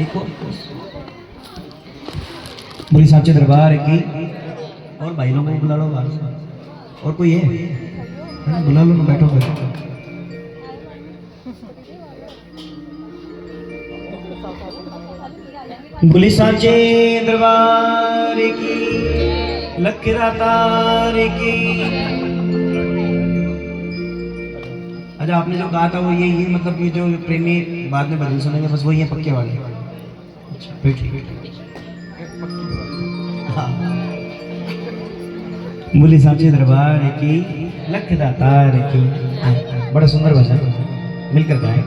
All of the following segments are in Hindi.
एक बोली साचे दरबार की। और भाई लोगों को बुला लो बाहर से। और कोई है बुला लो ना, बैठो बैठो। बोली साचे दरबार की, लख दातार की। अच्छा आपने जो कहा था वो ये मतलब ये जो प्रेमी बाद में भजन सुनेंगे बस वही है पक्के वाले। अच्छा फिर ठीक है। हाँ बोली साचे दरबार की, लख दातार की। बड़ा सुंदर भजन मिलकर गाए।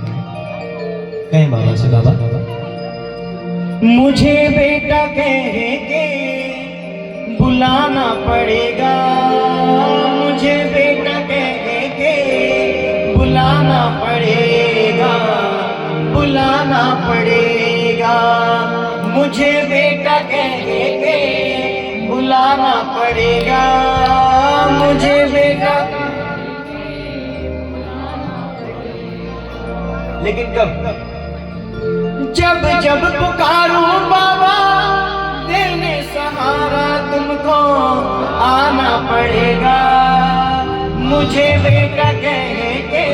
कहें बाबा से बाबा मुझे बेटा कह के बुलाना पड़ेगा, मुझे बेटा कह के बुलाना पड़ेगा, बुलाना पड़ेगा। मुझे बेटा कह के बुलाना पड़ेगा, मुझे बेटा। लेकिन कब? जब जब पुकारूं बाबा देने सहारा तुमको आना पड़ेगा। मुझे बेटा कह के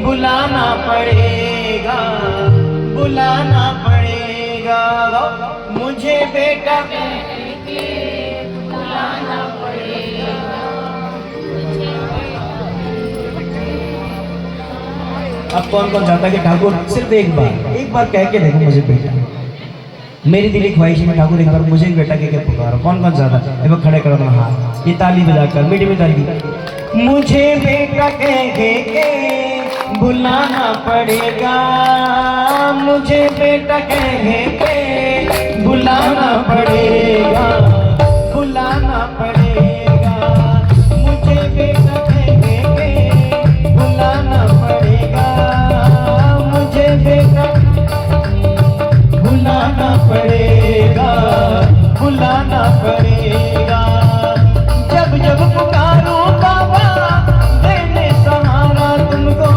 बुलाना पड़ेगा, बुलाना पड़ेगा। मुझे बेटा कह के बुलाना पड़ेगा। अब कौन कौन चाहता है कि ठाकुर सिर्फ एक बार कह के देखो मुझे बेटा। मेरी दिली ख्वाहिश है ठाकुर एक बार मुझे एक बेटा कह के पुकारो। कौन कौन चाहता है? वो खड़े करो ना हाथ, ये ताली बजाकर मीठी मीठी ताली। मुझे बेटा कह के बुलाना पड़ेगा, मुझे बेटा कह के बुलाना पड़ेगा, बुलाना पड़ेगा। मुझे बेटा कह के बुलाना पड़ेगा, मुझे बेटा बुलाना पड़ेगा, बुलाना पड़ेगा। जब जब पुकारूं बाबा देने सहारा तुमको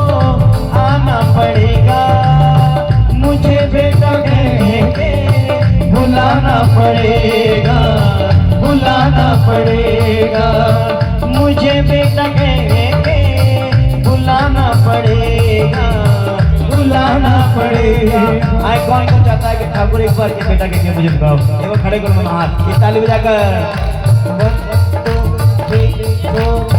आना पड़ेगा। मुझे बेटा कह के बुलाना पड़ेगा, बुलाना पड़ेगा। मुझे बेटा कह के बुलाना पड़ेगा, बुलाना पड़ेगा। आए कौन कौन चाहता है कि ठाकुर एक बार के बेटा कह के मुझे बुलाओ? वो खड़े करो ना हाथ, ये ताली बजाकर। 1 2 3 4।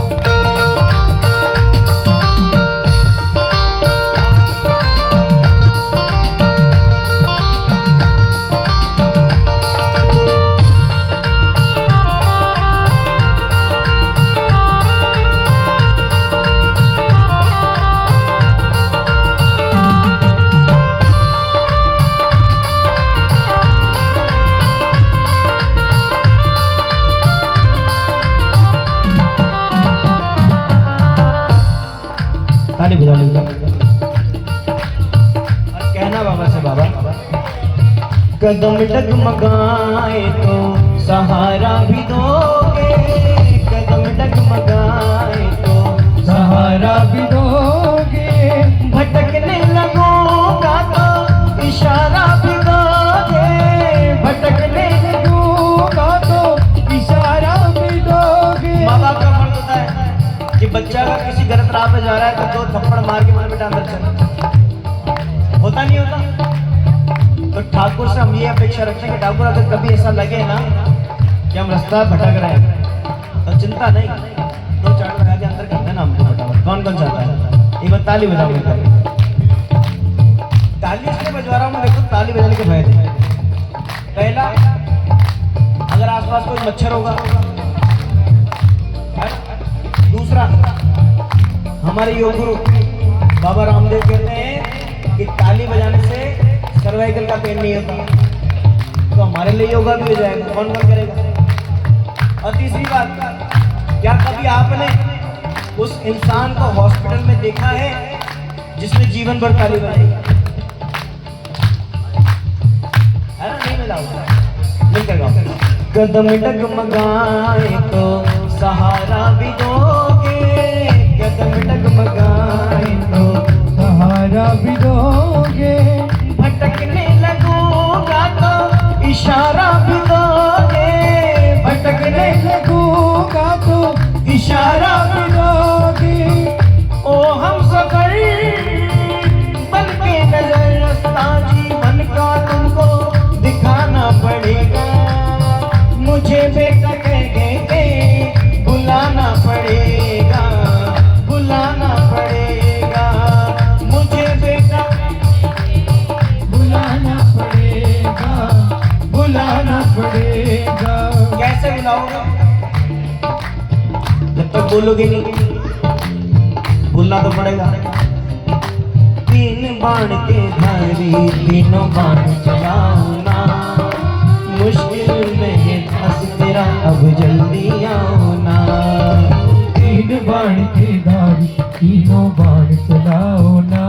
ताली बजा लो और कहना बाबा से बाबा कदम डगमगाए तो सहारा भी दोगे, कदम डगमगाए तो सहारा भी दोगे। भटकने लगूंगा तो इशारा भी दोगे, भटकने लगूंगा तो इशारा भी दोगे। माँ बाप का फर्ज होता है कि बच्चा अगर किसी गलत राह पे जा रहा है तो 2 थप्पड़ मार के मन बेटा अंदर चल। होता नहीं होता? तो ठाकुर से हम ये अपेक्षा रखते हैं कि ठाकुर अगर कभी ऐसा लगे ना कि हम रास्ता भटक रहे हैं तो चिंता नहीं, 2 चाट लगा के अंदर कर देना हमको फटाफट। कौन कौन चाहता है? एक बार ताली बजाओ। ताली इसलिए बजवा रहा हूँ मैं, देखो ताली बजाने के फायदे। पहला, अगर आसपास कोई मच्छर होगा। दूसरा, हमारे योग गुरु बाबा रामदेव कहते हैं कि ताली बजाने से सर्वाइकल का पेन नहीं होता, तो हमारे लिए योगा भी हो जाएगा। कौन कौन करेगा? और तीसरी बात, क्या कभी आपने उस इंसान को हॉस्पिटल में देखा है जिसने जीवन भर ताली बजाई? है ना? नहीं मिला होगा। मिलकर गाओ। कदम डगमगाए तो सहारा भी दोगे, कदम डगमगाए तो सहारा भी दोगे। भटकने लगूं बोलोगे नहीं, बोलना तो पड़ेगा। तीन बाण के धारी तीनों बाण चलाओ ना, मुश्किल में है फंस तेरा अब जल्दी आओ ना। तीन बाण के धारी तीनों बाण चलाओ ना,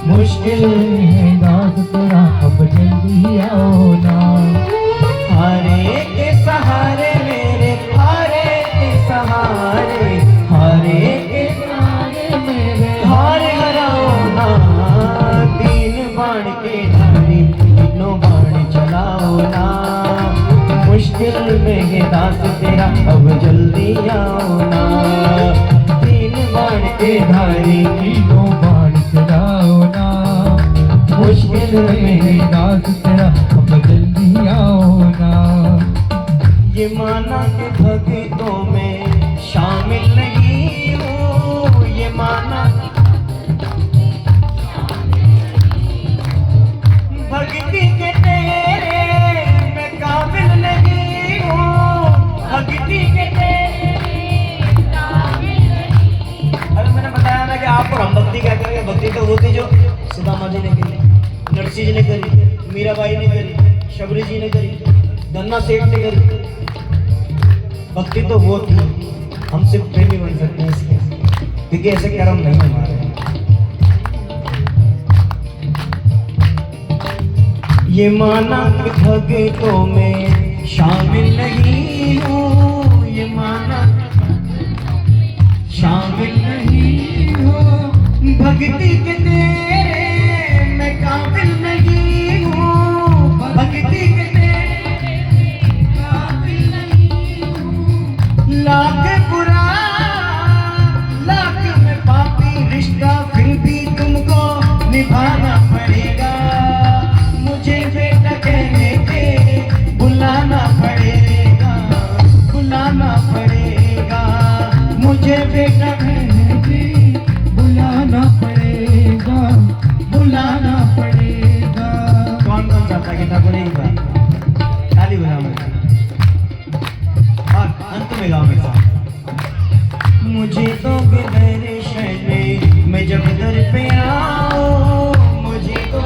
मुश्किल में है दास तेरा अब जल्दी आओ ना। हारे के सहारे मेरे, हारे के सहारे, हारे के सहारे मेरे, हारे हराओ ना। तीन बाण के धारी तीनों बाण चलाओ ना, मुश्किल में है दास तेरा अब जल्दी आओ ना। तीन बाण के धारी तीनों बाण चलाओ ना, मुश्किल में है दास तेरा अब जल्दी आओ ना। ये माना के भक्तों में शामिल नहीं हूँ, ये माना भक्ति के तेरे मैं काबिल नहीं हूँ, भक्ति के तेरे काबिल नहीं। अरे मैंने बताया ना कि आपको हम भक्ति क्या करेंगे। भक्ति तो वो थी जो सुदामा जी ने करी, नरसिंह जी ने करी, मीराबाई ने करी, शबरी जी ने करी, धन्ना सेठ ने करी। भक्ति तो वो थी, हम सिर्फ प्रेमी बन सकते हैं इसके, क्योंकि ऐसे कर्म नहीं हमारे। ये माना कि भक्तों में शामिल नहीं हूँ, ये माना शामिल नहीं हूँ, भक्ति के तेरे मैं काबिल नहीं हूँ, भक्ति के तेरे काबिल नहीं हूँ। लाख बुरा लाख में पापी रिश्ता फिर भी तुमको निभाना पड़ेगा। मुझे बेटा कहने के बुलाना पड़ेगा, बुलाना पड़ेगा। मुझे बेटा कहने के बुलाना पड़ेगा, बुलाना पड़ेगा। कौन कौन चाहता है कि ठाकुर एक बार ताली बजाओ मेरे साथ और अंत में गाओ मेरे साथ। मुझे तो दर्शन में जब दर पे आओ, मुझे तो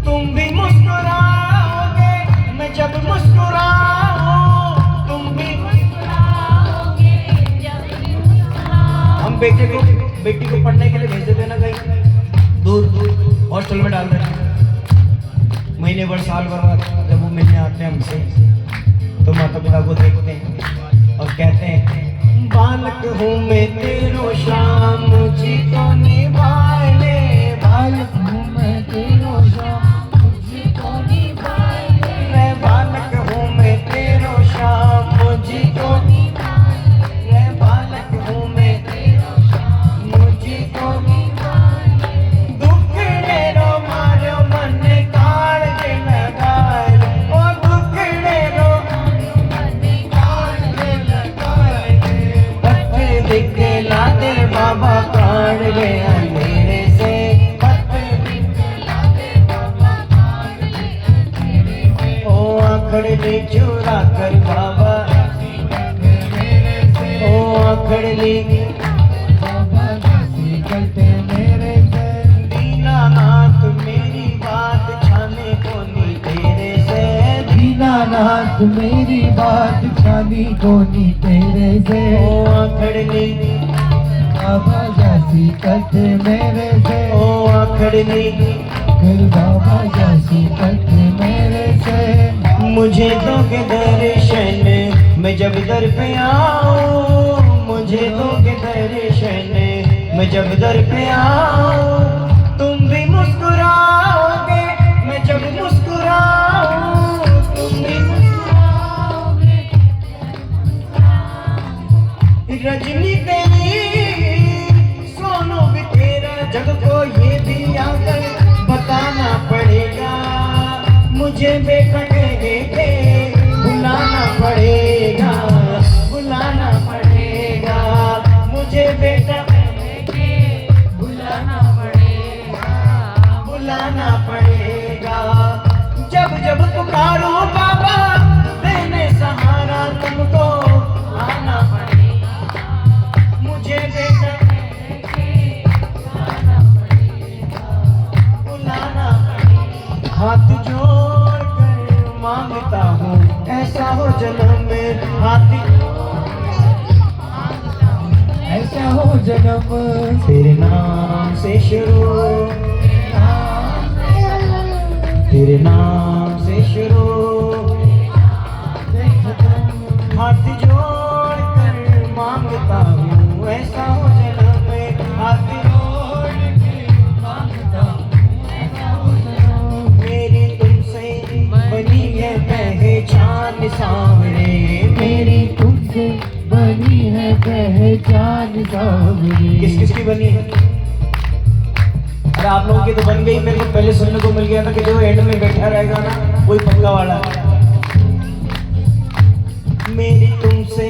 तुम भी मुस्कुराओगे मैं जब मुस्कुराऊं, तुम भी मुस्कुराओगे जब मुस्कुराऊं। हम बेटी को पढ़ने के लिए भेज देते ना कहीं दूर हॉस्टल में डाल देते हैं, महीने भर साल भर बाद जब वो मिलने आते हैं हमसे तो माता पिता को देखते हैं और कहते हैं बालक हूँ मैं तेरो शाम जी को निभाए ले, बालक हूँ मैं तेरो शाम जी को निभाए ले। मैं बालक हूँ मैं तेरो शाम जी को निभाए ले, मैं बालक हूँ मैं तेरो शाम जी को निभाए ले। दुख रो मारो मन काढ़ के लगाए, ओ दुख रो मन काढ़ के लगाए। पत्थर दिखे लाते बाबा काढ़ ले अंधेरे से, पत्थर दिखे लाते बाबा काढ़ ले अंधेरे से। ओ आखड़ ले चुरा कर बाबा ओ आखड़ ले बाबा जैसी करते मेरे से। दीनानाथ मेरी बात छाने को नी तेरे से, दीनानाथ मेरी बात छानी कोनी तेरे से। ओ आखड़ ले बाबा जैसी करते मेरे से, ओ आखड़ ले फिर बाबा जैसी करते मेरे से। मुझे तो के दर्शन मैं जब दर पे आऊं, मुझे तो के दर्शन मैं जब दर पे आऊं। तुम भी मुस्कुराओगे मैं जब मुस्कुराऊं, तुम भी मुस्कुराओगे। रजनी तेरी सोनू भी तेरा, जग को ये भी आकर बताना पड़ेगा। मुझे बेटा कहने के बुलाना पड़ेगा, बुलाना पड़ेगा। मुझे बेटा कहने के बुलाना पड़ेगा, बुलाना पड़ेगा। जब जब पुकारो बाबा देने सहारा। जन्म तेरे नाम से शुरू, तेरे नाम से शुरू, हाथ जोड़ कर मांगता हूँ ऐसा हो जन्म में, हाथ जोड़ के मांगता हूँ ऐसा हो जन्म। मेरी तुमसे बनी है पहचान सांवरे, मेरी तुमसे बनी है पहचान सांवरे। किस किस की बनी है? अरे आप लोगों की तो बन गई, मेरे को पहले सुनने को मिल गया था कि जो एंड में बैठा रहेगा ना वही पक्का वाला है। मेरी तुमसे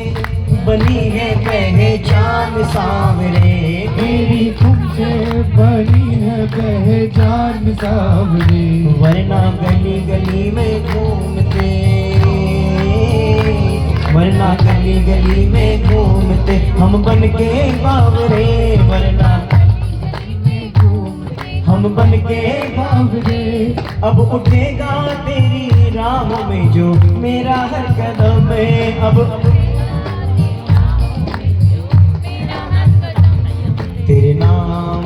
बनी है पहचान सांवरे, मेरी तुमसे बनी है पहचान सांवरे। वरना गली गली में घूमते, वरना गली गली में घूमते हम बन के बावरे, वरना हम बन के बावरे। अब उठेगा तेरी राह में जो मेरा हर कदम है, अब तेरे नाम,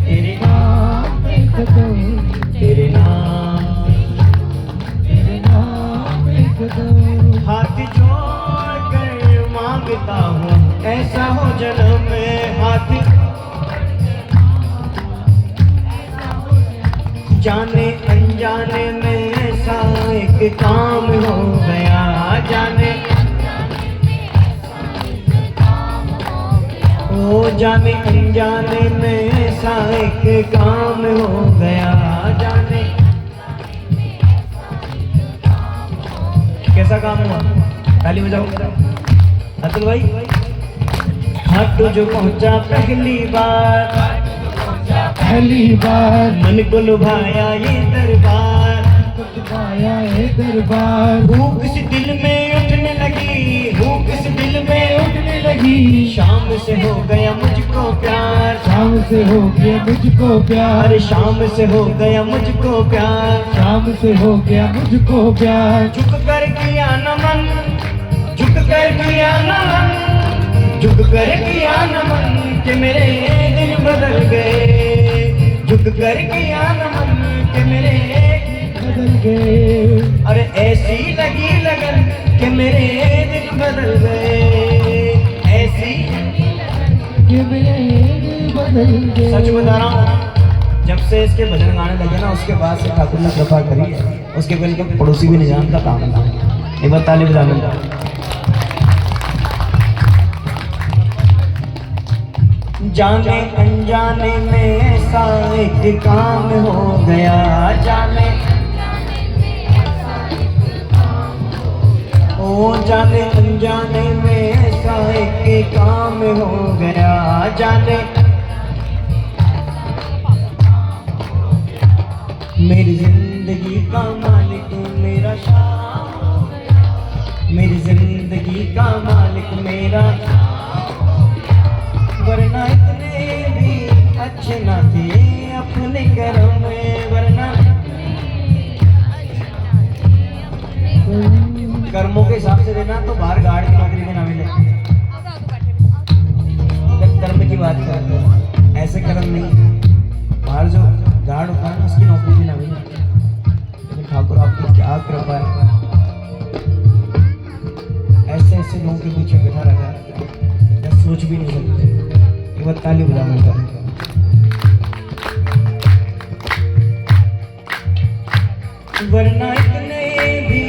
तेरे नाम पे कदम, तेरे नाम, तेरे नाम पे कदम। हाथ जोड़ कर मांगता हूँ ऐसा हो जन्म में, हाथ जाने अनजाने में ऐसा एक काम हो गया, जाने ओ जाने अनजाने में ऐसा एक काम हो गया, जाने कैसा काम हुआ? ताली बजाओ अतुल भाई। हाथ जो पहुंचा पहली बार, पहली बार मन को लुभाया ये दरबार, आया है दरबार। भूख सी दिल में उठने लगी, भूख सी दिल में उठने लगी, शाम से हो गया मुझको प्यार, शाम से हो गया मुझको प्यार। अरे शाम से हो गया मुझको प्यार, शाम से हो गया मुझको प्यार। झुक कर किया नमन, झुक कर किया नमन, झुक कर किया नमन कि मेरे दिन बदल गए, झुक कर किया नमन कि मेरे बदल गए। अरे ऐसी लगी लगन कि मेरे दिन बदल गए, ऐसी कि मेरे दिल बदल गए। सच बता रहा हूँ, जब से इसके भजन गाने लगे ना उसके बाद से ठाकुर ने कृपा करी है, उसके पहले तो पड़ोसी भी नहीं जानता काम था। एक बार ताली बजा लूंगा। जाने अनजाने में ऐसा एक काम हो गया, जाने ओ जाने अनजाने में ऐसा एक काम हो गया, जाने मेरी जिंदगी का मालिक मेरा शाम हो गया, मेरी जिंदगी का मालिक मेरा, वरना इतने भी अच्छे ना थे अपने कर्म में, वरना कर्मों के हिसाब से देना तो बाहर गार्ड की नौकरी भी ना मिले। कर्म की बात करते हैं, ऐसे कर्म नहीं, बाहर जो गार्ड होता है ना उसकी नौकरी भी ना मिले। लेकिन ठाकुर आपकी क्या कृपा है, ऐसे ऐसे लोगों के पीछे बैठा रखा है, मैं सोच भी नहीं सकते। एक बार ताली बजाना कर, वरना इतने भी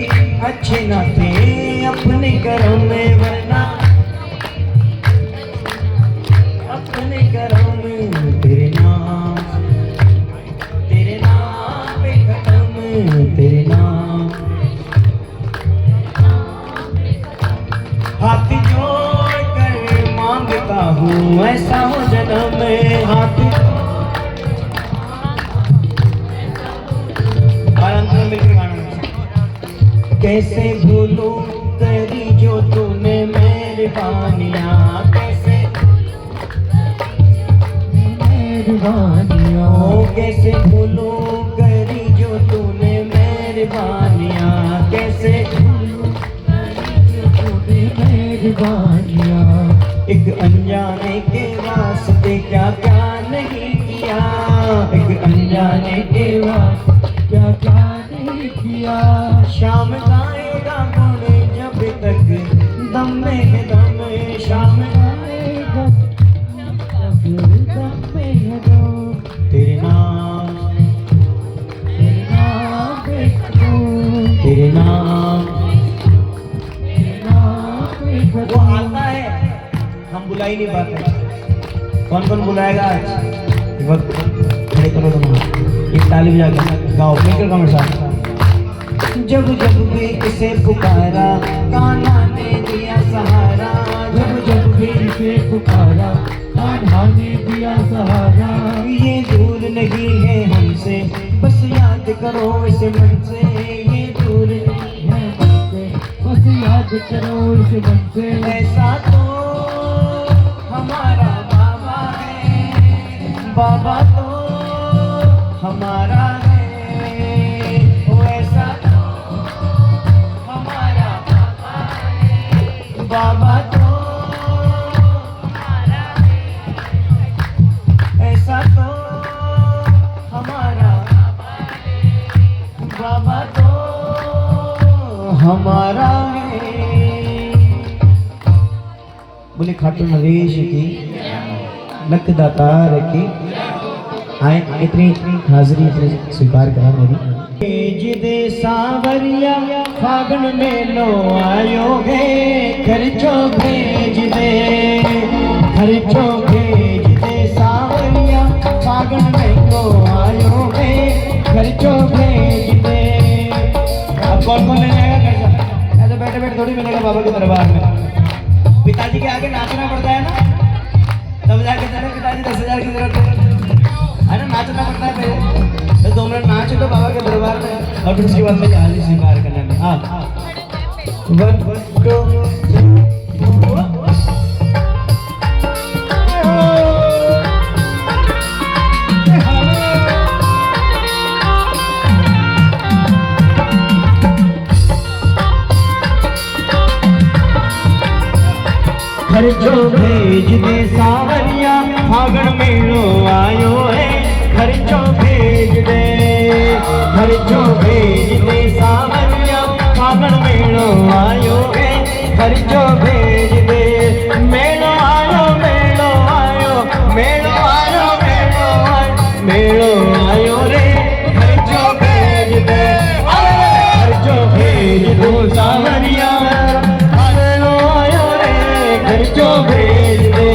अच्छे ना थे अपने कर्म में, वरना अपने कर्म में तेरे नाम पे खत्म, तेरे नाम हाथ जोड़ कर मांगता हूँ ऐसा हो जन्म में, हाथ मिलकर गाना। कैसे भूलूं तेरी जो तूने मेहरबानियाँ, कैसे मेहरबानियाँ, ओ कैसे भूलूं तेरी जो तूने मेहरबानियाँ, कैसे मेहरबानियाँ। एक अनजाने जाने के बाद क्या क्या नहीं किया। शाम गाएगा गुण जब तक दम में है दम, शाम आएगा जब दम में है दम, तेरे नाम तेरे नाम पे खड़ूं, तेरे नाम। तेरे नाम पे वो खड़ूं। आता है, हम बुला ही नहीं पाते। कौन कौन बुलाएगा आज? एक वक्त खड़े करो तुम, एक ताली बजा के गाओ, मिलकर गाओ मेरे साथ। जब जब भी किसे पुकारा कान्हा ने दिया सहारा, जब जब भी इसे पुकारा कान्हा ने दिया सहारा। ये दूर नहीं है हमसे, बस याद करो इसे मन से, ये दूर नहीं है मन से, बस याद करो इस मन से। ऐसा तो हमारा बाबा है, बाबा तो हमारा है, ओ ऐसा तो हमारा बाबा है, बाबा तो हमारा है, ऐसा तो हमारा बाबा है, बाबा तो हमारा है। बोले खाटू नरेश की, लक दातार की। आए इतनी हाजिरी स्वीकार करा मेरी। जिदे सावरिया फागण में लो आयो गे, खर्चो भेज दे, खर्चो भेज दे सावरिया फागण में लो आयो गे, खर्चो भेज दे। अब कौन कौन ले जाएगा खर्चा? ऐसे बैठे बैठे थोड़ी मिलेगा बाबा के दरबार में। पिताजी के आगे नाचना पड़ता है ना, तब जाके तेरे पिताजी 10,000 की जरूरत है ना, नाचना पड़ता है पहले। तो 2 मिनट नाच लो बाबा के दरबार में, और फिर उसके बाद में हाजिरी स्वीकार करने में। हाँ 1 खर्चो भेज दे सावरिया फागण मेलो आयो है, खर्चो भेज दे, खर्चो भेज दे सावरिया फागण मेलो आयो है, खर्चो भेज दे। मेलो आयो मेलो आयो, मेलो आयो मेलो आयो, मेलो आयो रे, खर्चो भेज दे, खर्चो भेज दो सावरिया, मेलो आयो रे, खर्चो भेज दे।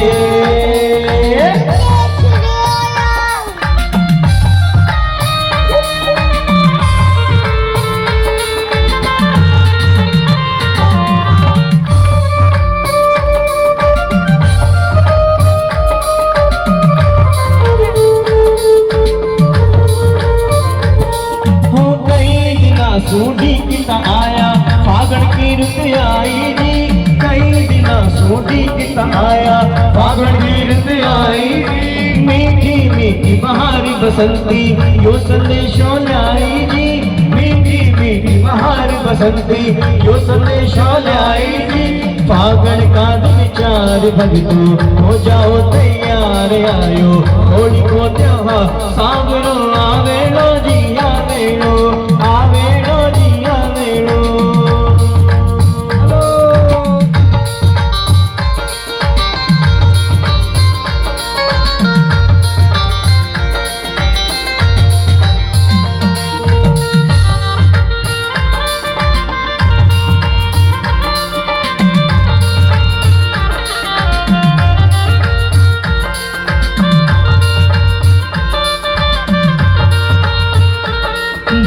सूढ़ी किता आया फागण की रुत आई जी, कई दिना सूढ़ी किता आया फागण की रुत आई। मीठी मीठी बहारी बसंती यो संदेशो लाई जी, मीठी मीठी बहारी बसंती यो संदेशो लाई जी। फागण का विचार भगतू हो जाओ तैयार, आयो होली को त्योहार सावरो आवेलो जी, आवेलो आवेलो जी, आवेलो।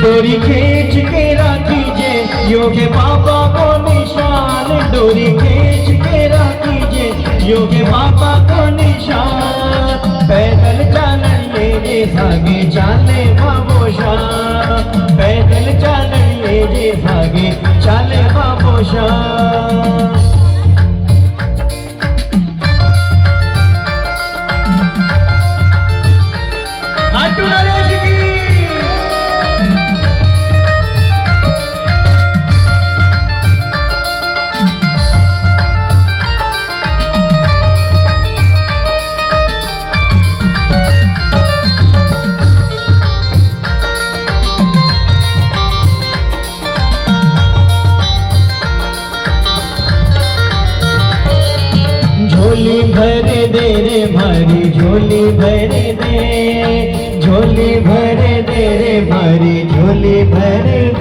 डोरी खींच के राखीजे योगे बाबा को निशान, डोरी खींच के राखीजे योगे बाबा को निशान। पैदल चालन ले भागे चाले बाबोशा, पैदल चालन ले भागे चाले बाबोशा। भर दे रे मारी झोली भर दे, झोली भर दे रे मारी झोली भर